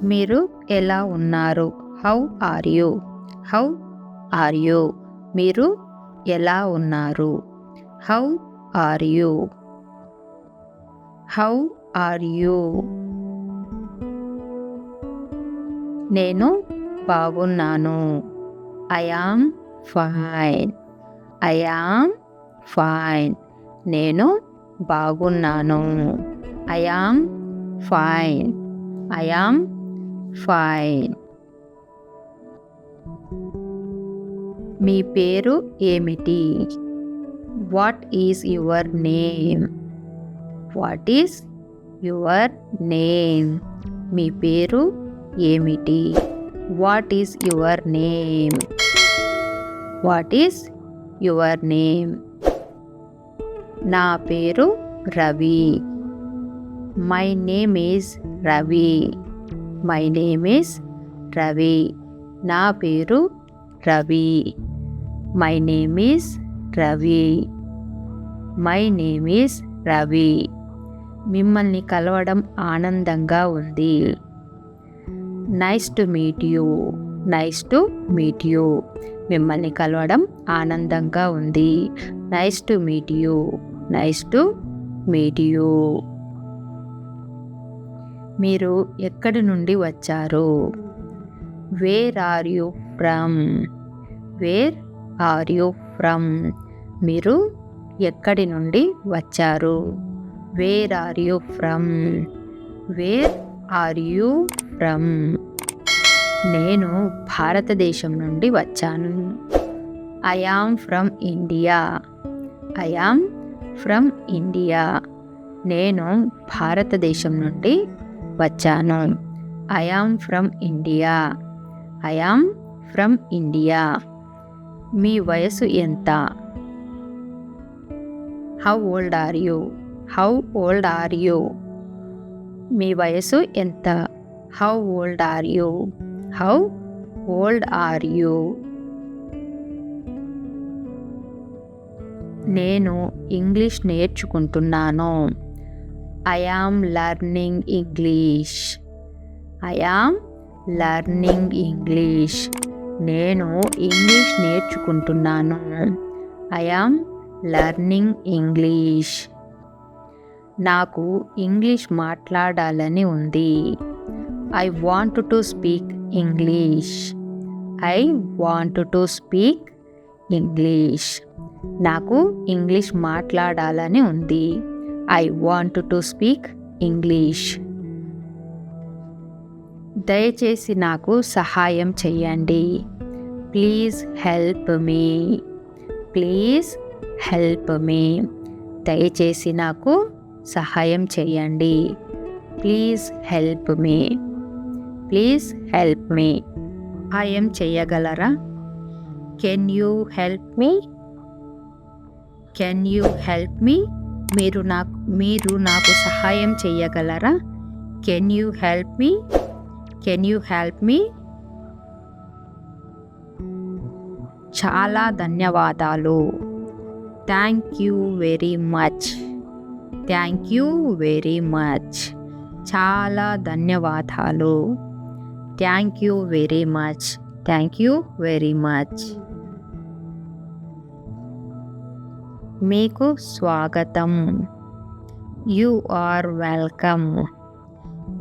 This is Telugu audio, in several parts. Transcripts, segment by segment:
మీరు ఎలా ఉన్నారు? How are you? How are you? మీరు ఎలా ఉన్నారు? How are you? How are you? నేను బాగున్నాను. I am fine. I am fine. నేను బాగున్నాను. I am fine. I am fine. మీ పేరు ఏమిటి? What is your name? What is your name? మీ పేరు ఏమిటి? What is your name? What is your name? నా పేరు Ravi. My name is Ravi. My name is Ravi. నా పేరు Ravi. My name is Ravi. My name is Ravi. మిమ్మల్ని కలవడం ఆనందంగా ఉంది. Nice to meet you. Nice to meet you. మిమ్మల్ని కలవడం ఆనందంగా ఉంది. Nice to meet you. Nice to meet you. మీరు ఎక్కడి నుండి వచ్చారు? Where are you from? Where are you from? మీరు ఎక్కడి నుండి వచ్చారు? Where are you from? Where are you from? నేను భారతదేశం నుండి వచ్చాను. I am from India. I am from India. నేను భారతదేశం నుండి వచ్చాను. I am from India. I am from India. మీ వయసు ఎంత? How old are you? How old are you? మీ వయసు ఎంత? How old are you? How old are you? నేను ఇంగ్లీష్ నేర్చుకుంటున్నాను. I am learning English. I am learning English. నేను ఇంగ్లీష్ నేర్చుకుంటున్నాను. I am learning English. నాకు ఇంగ్లీష్ మాట్లాడాలని ఉంది. I want to speak English. I want to speak English. నాకు ఇంగ్లీష్ మాట్లాడాలని ఉంది. I want to speak English. దయచేసి నాకు సహాయం చెయ్యండి. Please help me. Please help me. దయచేసి నాకు సహాయం చెయ్యండి. Please help me. Please help me. సహాయం చెయ్యగలరా? Can you help me? Can you help me? మీరు నాకు సహాయం చెయ్యగలరా? Can you help me? Can you help me? చాలా ధన్యవాదాలు. Thank you very much. Thank you very much. చాలా ధన్యవాదాలు. Thank you very much. Thank you very much. మీకు స్వాగతం. You are welcome.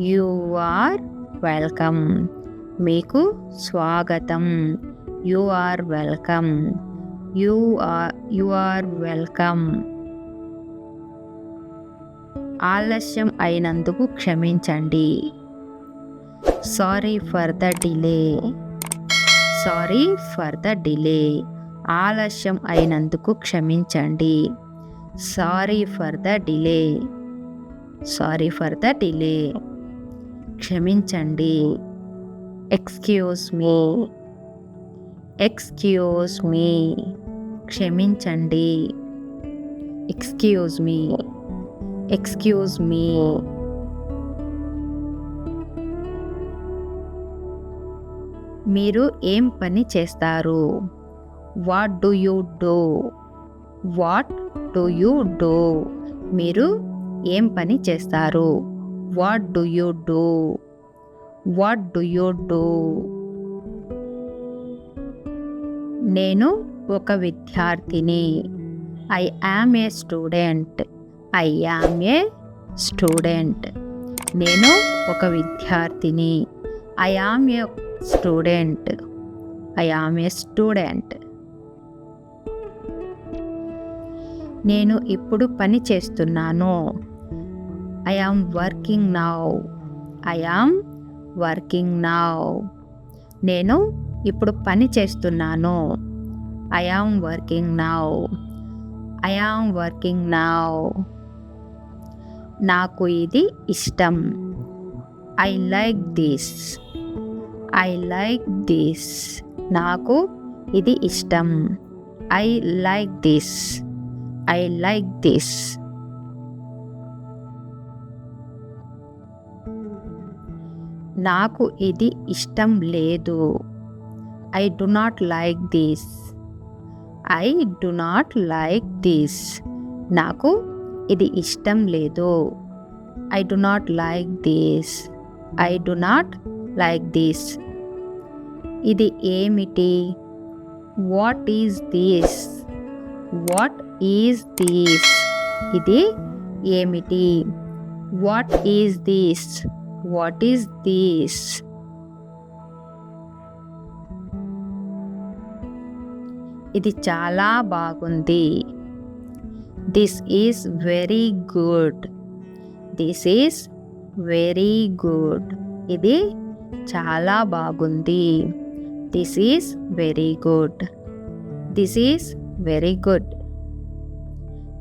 You are welcome. మీకు స్వాగతం. You are welcome. You are welcome. ఆలస్యం అయినందుకు క్షమించండి. Sorry for the delay. Sorry for the delay. ఆలస్యం అయినందుకు క్షమించండి. Sorry for the delay. Sorry for the delay. క్షమించండి. Excuse me. Excuse me. క్షమించండి. Excuse me. Excuse me. మీరు ఏం పని చేస్తారు? What do you do? What do you do? మీరు ఏం పని చేస్తారు? What do you do? What do you do? నేను ఒక విద్యార్థిని. I am a student. I am a student. నేను ఒక విద్యార్థిని. I am a student. I am a student. నేను ఇప్పుడు పని చేస్తున్నాను. I am working now. I yam working now. నేను ఇప్పుడు పని చేస్తున్నాను. I am working now. I yam working now. నాకు ఇది ఇష్టం. I like this. I like this. నాకు ఇది ఇష్టం. I like this. I like this. నాకు ఇది ఇష్టం లేదు. I do not like this. I do not like this. నాకు ఇది ఇష్టం లేదు. I do not like this. I do not like this. ఇది ఏమిటి? What is this? What is this? ఇది ఏమిటి? What is this? What is this? ఇది చాలా బాగుంది. This is very good. This is very good. ఇది చాలా బాగుంది. This is very good. This is very good.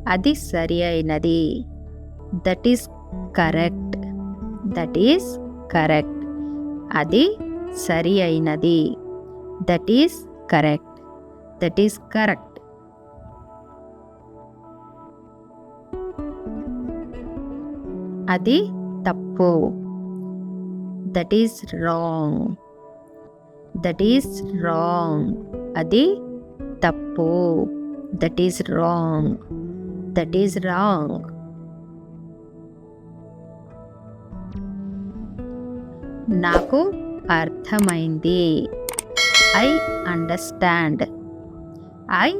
అది సరి అయినది. That is correct. That is correct. అది సరి అయినది. That is correct. That is correct. అది తప్పు. That is wrong. That is wrong. అది తప్పు. That is wrong. That is wrong. నాకు అర్థమైంది. I understand. I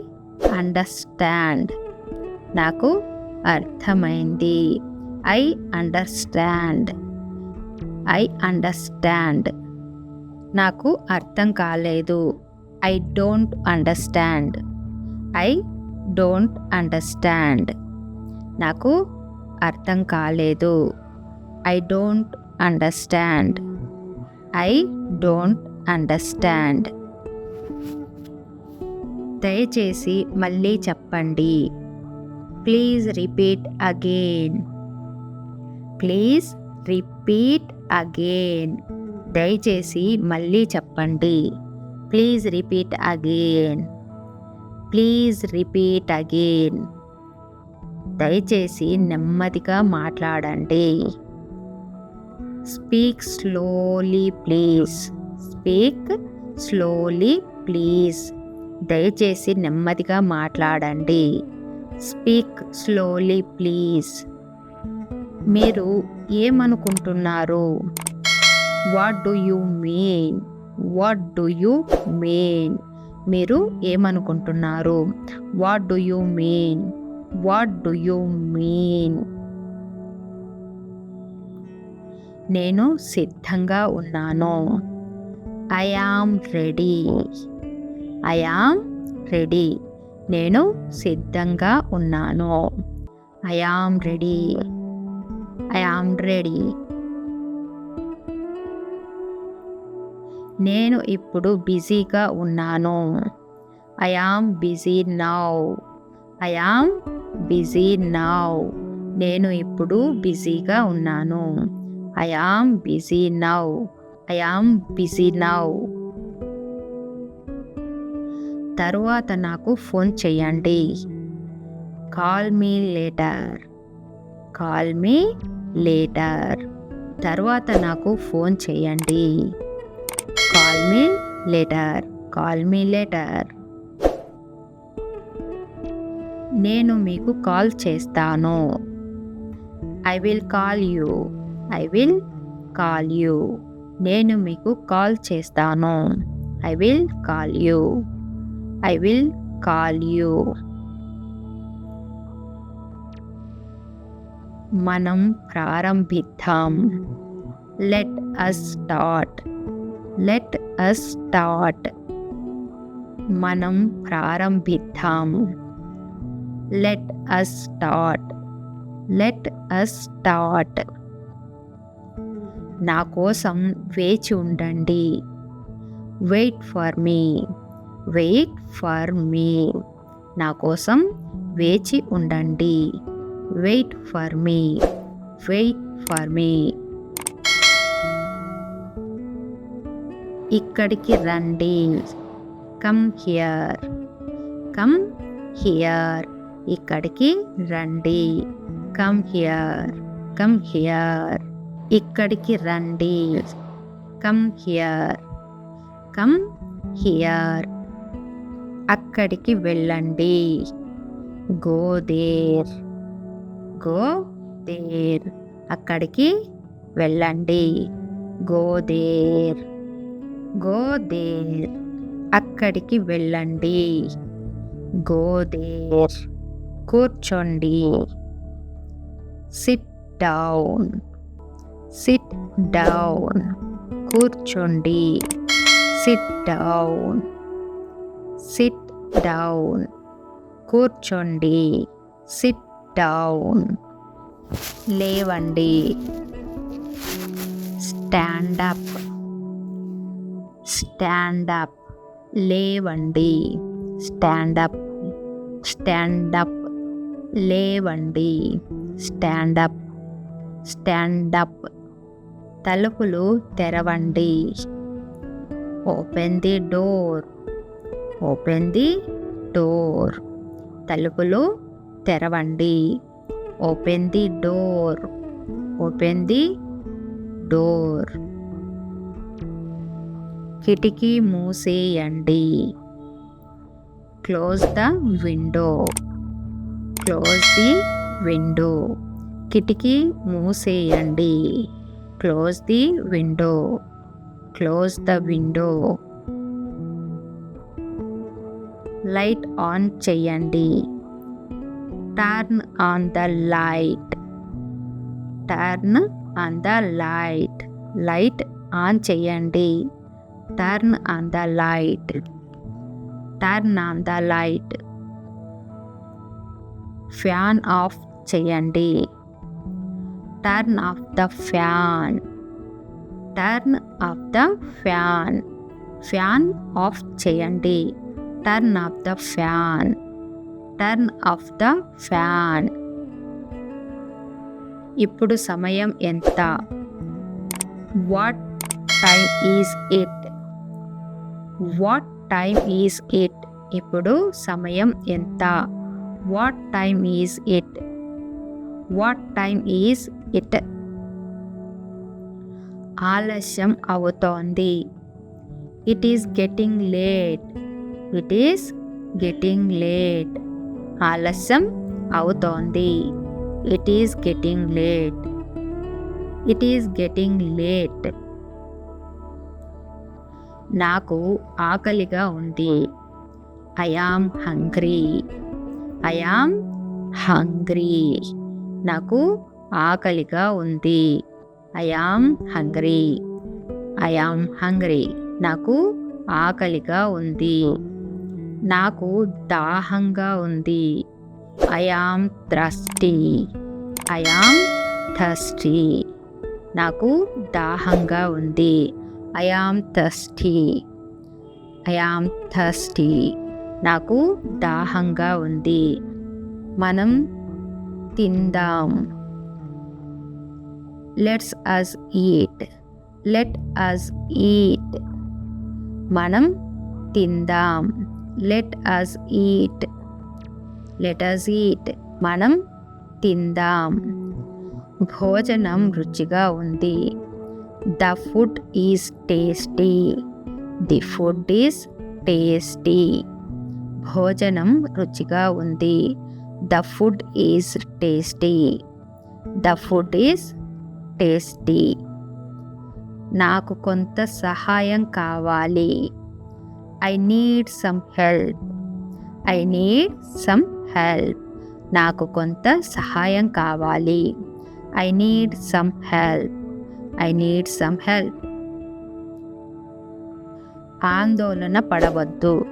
understand. నాకు అర్థమైంది. I understand. I understand. నాకు అర్థం కాలేదు. I don't understand. I don't understand. నాకు అర్థం కాలేదు. I don't understand. I don't understand. దయచేసి మళ్ళీ చెప్పండి. Please repeat again. Please repeat again. దయచేసి మళ్ళీ చెప్పండి. Please repeat again. Please repeat again. దయచేసి నెమ్మదిగా మాట్లాడండి. Speak slowly please. Speak slowly please. దయచేసి నెమ్మదిగా మాట్లాడండి. Speak slowly please. మీరు ఏమనుకుంటున్నారు? What do you mean? What do you mean? మీరు ఏమనుకుంటున్నారు? What do you mean? What do you mean? నేను సిద్ధంగా ఉన్నాను. I am ready. I am ready. నేను సిద్ధంగా ఉన్నాను. I am ready. I am ready. నేను ఇప్పుడు బిజీగా ఉన్నాను. I am busy now. I am busy now. నేను ఇప్పుడు బిజీగా ఉన్నాను. I am busy now. I am busy now. తరువాత నాకు ఫోన్ చేయండి. Call me later. Call me later. తర్వాత నాకు ఫోన్ చేయండి. Call me later. Call me later. నేను మీకు కాల్ చేస్తాను. I will call you. I will call you. నేను మీకు కాల్ చేస్తాను. I will call you. I will call you. మనం ప్రారంభిద్దాం. Let us start. Let us start. మనం ప్రారంభిద్దాం. Let us start. Let us start. నా కోసం వేచి ఉండండి. Wait for me. Wait for me. నా కోసం వేచి ఉండండి. Wait for me. Wait for me. ఇక్కడికి రండి. Come here. Come here. ఇక్కడికి రండి. Come here. Come here. ఇక్కడికి రండి. Come here. Come here. అక్కడికి వెళ్ళండి. Go there. Go there. అక్కడికి వెళ్ళండి. Go there. Go there. అక్కడికి వెళ్ళండి. Go there. కూర్చోండి. Sit down. Sit down. కూర్చోండి. Sit down. Sit down. కూర్చోండి. Sit down. లేవండి. Stand up. Stand up. లేవండి. Stand up. Stand up. లేవండి. Stand up. Stand up. తలుపులు తెరవండి. Open the door. Open the door. తలుపులు తెరవండి. Open the door. Open the door. కిటికీ మూసేయండి. Close the window. Close the window. కిటికీ మూసేయండి. Close the window. Close the window. Light on చేయండి. Turn on the light. Turn on the light. Light on చేయండి. Turn on the light. Turn on the light. Fan off చేయండి. Turn off the fan. Turn off the fan. Fan off చేయండి. Turn off the fan. Turn off the fan. ఇప్పుడు సమయం ఎంత? What time is it? What time is it? ఇప్పుడు సమయం ఎంత? What time is it? What time is it? ఆలస్యం అవుతోంది. It is getting late. It is getting late. ఆలస్యం అవుతోంది. It is getting late. It is getting late. నాకు ఆకలిగా ఉంది. I am hungry. I am hungry. నాకు ఆకలిగా ఉంది. I am hungry. I am hungry. నాకు ఆకలిగా ఉంది. నాకు దాహంగా ఉంది. I am thirsty. I am thirsty. నాకు దాహంగా ఉంది. I am thirsty. I am thirsty. నాకు దాహంగా ఉంది. మనం తిందాం. Let's us eat. Let us eat. మనం తిందాం. Let us eat. Let us eat. మనం తిందాం. భోజనం రుచిగా ఉంది. The food is tasty. The food is tasty. భోజనం రుచిగా ఉంది. The food is tasty. The food is tasty. నాకు కొంత సహాయం కావాలి. I need some help. I need some help. నాకు కొంత సహాయం కావాలి. I need some help. I need some help. ఆందోళన పడవద్దు.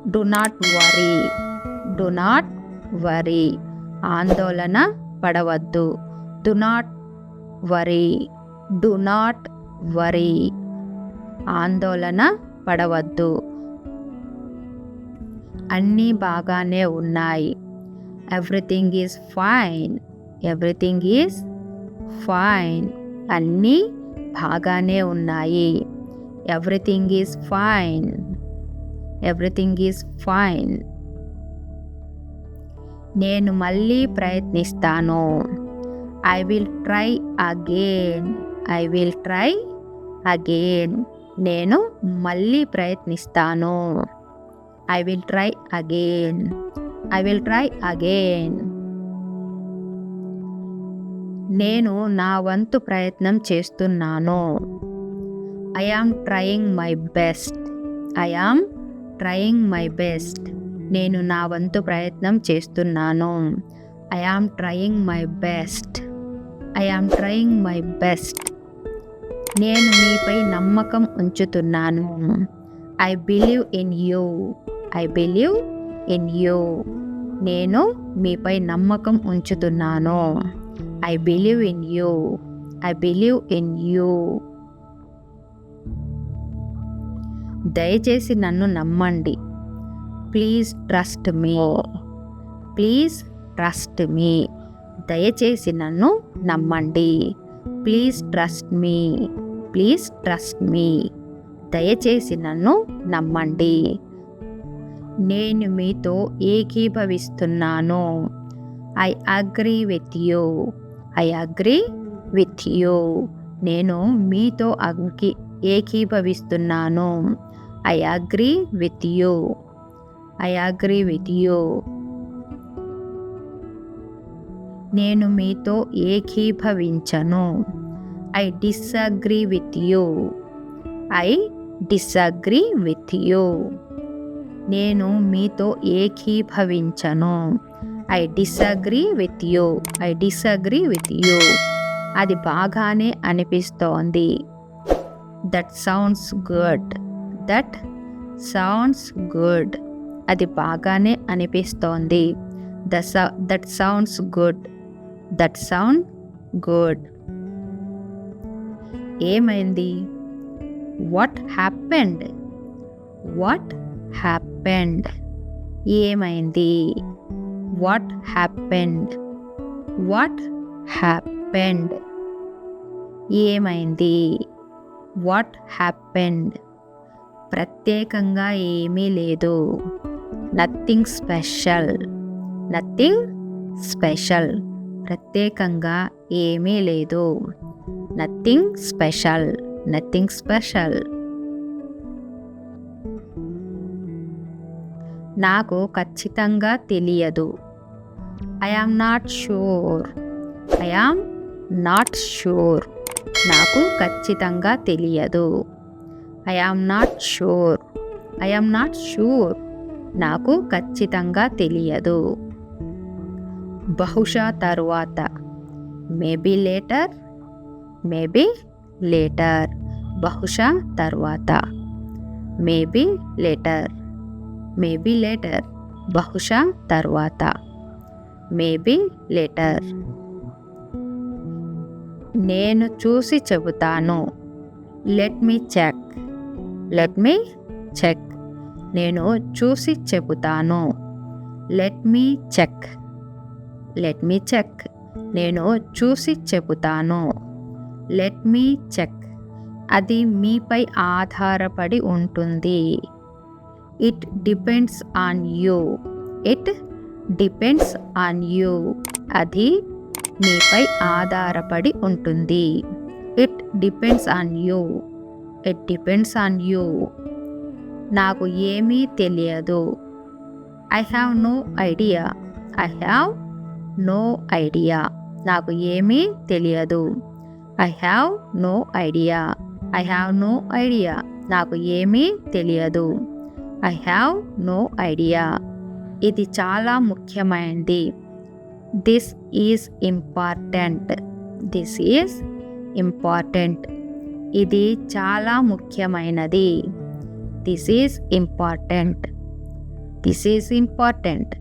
Do not worry. Do not worry. ఆందోళన పడవద్దు. Do not worry. Do not worry. ఆందోళన పడవద్దు. అన్నీ బాగానే ఉన్నాయి. Everything is fine. Everything is fine. అన్నీ బాగానే ఉన్నాయి. Everything is fine. Everything is fine. నేను మళ్ళీ ప్రయత్నిస్తాను. I will try again. I will try again. నేను మళ్ళీ ప్రయత్నిస్తాను. I will try again. I will try again. నేను నా వంతు ప్రయత్నం చేస్తున్నాను. I am trying my best. I am trying my best. నేను నా వంతు ప్రయత్నం చేస్తున్నాను. I am trying my best. I am trying my best. నేను మీపై నమ్మకం ఉంచుతున్నాను. I believe in you. I believe in you. నేను మీపై నమ్మకం ఉంచుతున్నాను. I believe in you. I believe in you. దయచేసి నన్ను నమ్మండి. Please trust me. Please trust me. దయచేసి నన్ను నమ్మండి. Please trust me. Please trust me. దయచేసి నన్ను నమ్మండి. నేను మీతో ఏకీభవిస్తున్నాను. I agree with you. I agree with you. నేను మీతో ఏకీభవిస్తున్నాను. I agree with you. I agree with you. నేను మీతో ఏకీభవించను. I disagree with you. I disagree with you. నేను మీతో ఏకీభవించను. I disagree with you. I disagree with you. అది బాగానే అనిపిస్తోంది. That sounds good. That sounds good. అది బాగానే అనిపిస్తోంది. That sounds good. That sound good. ఏమైంది? What happened? What happened? ఏమైంది? What happened? What happened? ఏమైంది? What happened? ప్రత్యేకంగా ఏమీ లేదు. Nothing special. Nothing special. ప్రత్యేకంగా ఏమీ లేదు. Nothing special. Nothing special. నాకు ఖచ్చితంగా తెలియదు. I am not sure. I am not sure. నాకు ఖచ్చితంగా తెలియదు. I am not sure. I am not sure. నాకు ఖచ్చితంగా తెలియదు. బహుశా తరువాత. Maybe later. Maybe later. బహుశా తరువాత. Maybe later. Maybe later. బహుశా తరువాత. Maybe later. నేను చూసి చెబుతాను. Let me check. Let me check. నేను చూసి చెబుతాను. Let me check. Let me check. నేను చూసి చెబుతాను. Let me check. అది మీపై ఆధారపడి ఉంటుంది. It depends on you. It depends on you. అది మీపై ఆధారపడి ఉంటుంది. It depends on you. It depends on you. నాకు ఏమీ తెలియదు. I have no idea. I have no idea. నాకు ఏమీ తెలియదు. I have no idea. I have no idea. నాకు ఏమీ తెలియదు. I have no idea. ఇది చాలా ముఖ్యమైనది. This is important. This is important. ఇది చాలా ముఖ్యమైనది. This is important. This is important.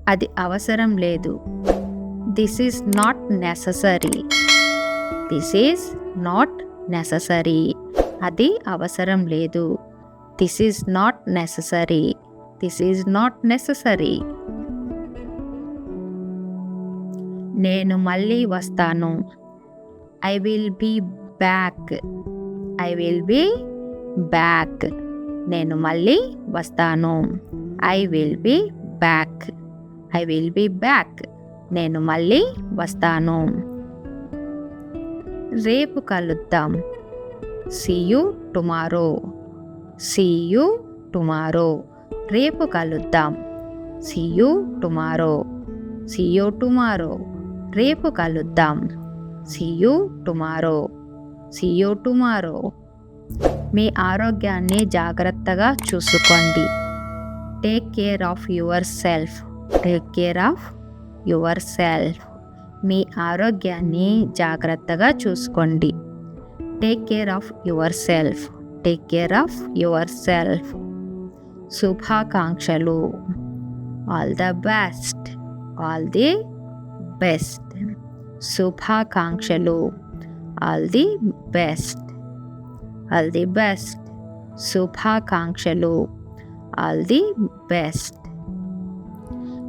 అది అవసరం లేదు. This is not necessary. This is not necessary. అది అవసరం లేదు. This is not necessary. This is not necessary. నేను మళ్ళీ వస్తాను. I will be back. I will be back. నేను మళ్ళీ వస్తాను. I will be back. I will be back. నేను మళ్ళీ వస్తాను. రేపు కలుద్దాం. See you tomorrow. See you tomorrow. రేపు కలుద్దాం. See you tomorrow. See you tomorrow. రేపు కలుద్దాం. See you tomorrow. See you tomorrow. మీ ఆరోగ్యాన్ని జాగ్రత్తగా చూసుకోండి. Take care of yourself. Take care of yourself. మీ ఆరోగ్యాన్ని జాగ్రత్తగా చూసుకోండి. Take care of yourself. Take care of yourself. శుభాకాంక్షలు. All the best. All the best. శుభాకాంక్షలు. All the best. All the best. శుభాకాంక్షలు. All the best.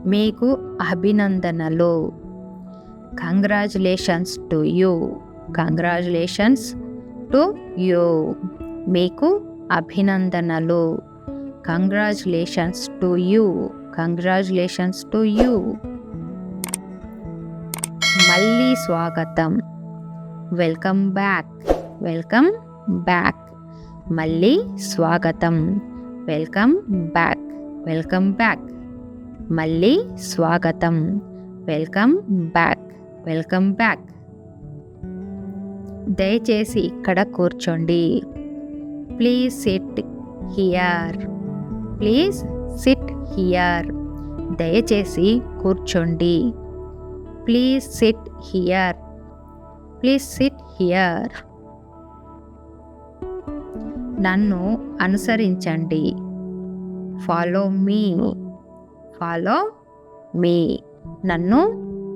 మీకు అభినందనలు. Congratulations to you. Congratulations to you. మీకు అభినందనలు. Congratulations to you. Congratulations to you. మళ్ళీ స్వాగతం. Welcome back. Welcome back. మళ్ళీ స్వాగతం. Welcome back. Welcome back. మళ్ళీ స్వాగతం. Welcome back. Welcome back. దయచేసి ఇక్కడ కూర్చోండి. Please sit here. Please sit here. దయచేసి కూర్చోండి. Please sit here. Please sit here. నన్ను అనుసరించండి. Follow me. Follow me. నన్ను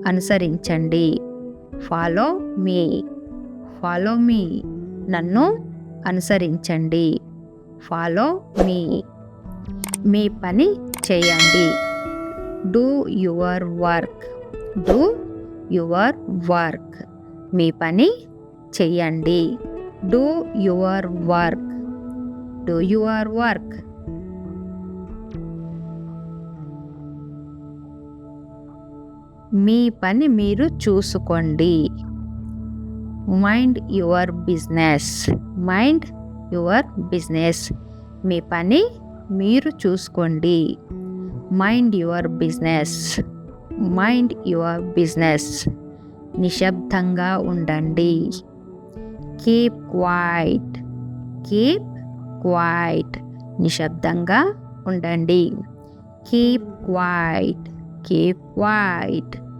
అనుసరించండి. Follow me. Follow me. నన్ను అనుసరించండి. Follow me. మీ పని చేయండి. Do your work. Do your work. మీ పని చెయ్యండి. Do your work. Do your work. మీ పని మీరు చూసుకోండి. Mind your business. Mind your business. మీ పని మీరు చూసుకోండి. Mind your business. Mind your business. నిశ్శబ్దంగా ఉండండి. Keep quiet. Keep quiet. నిశ్శబ్దంగా ఉండండి. Keep quiet. Keep quiet.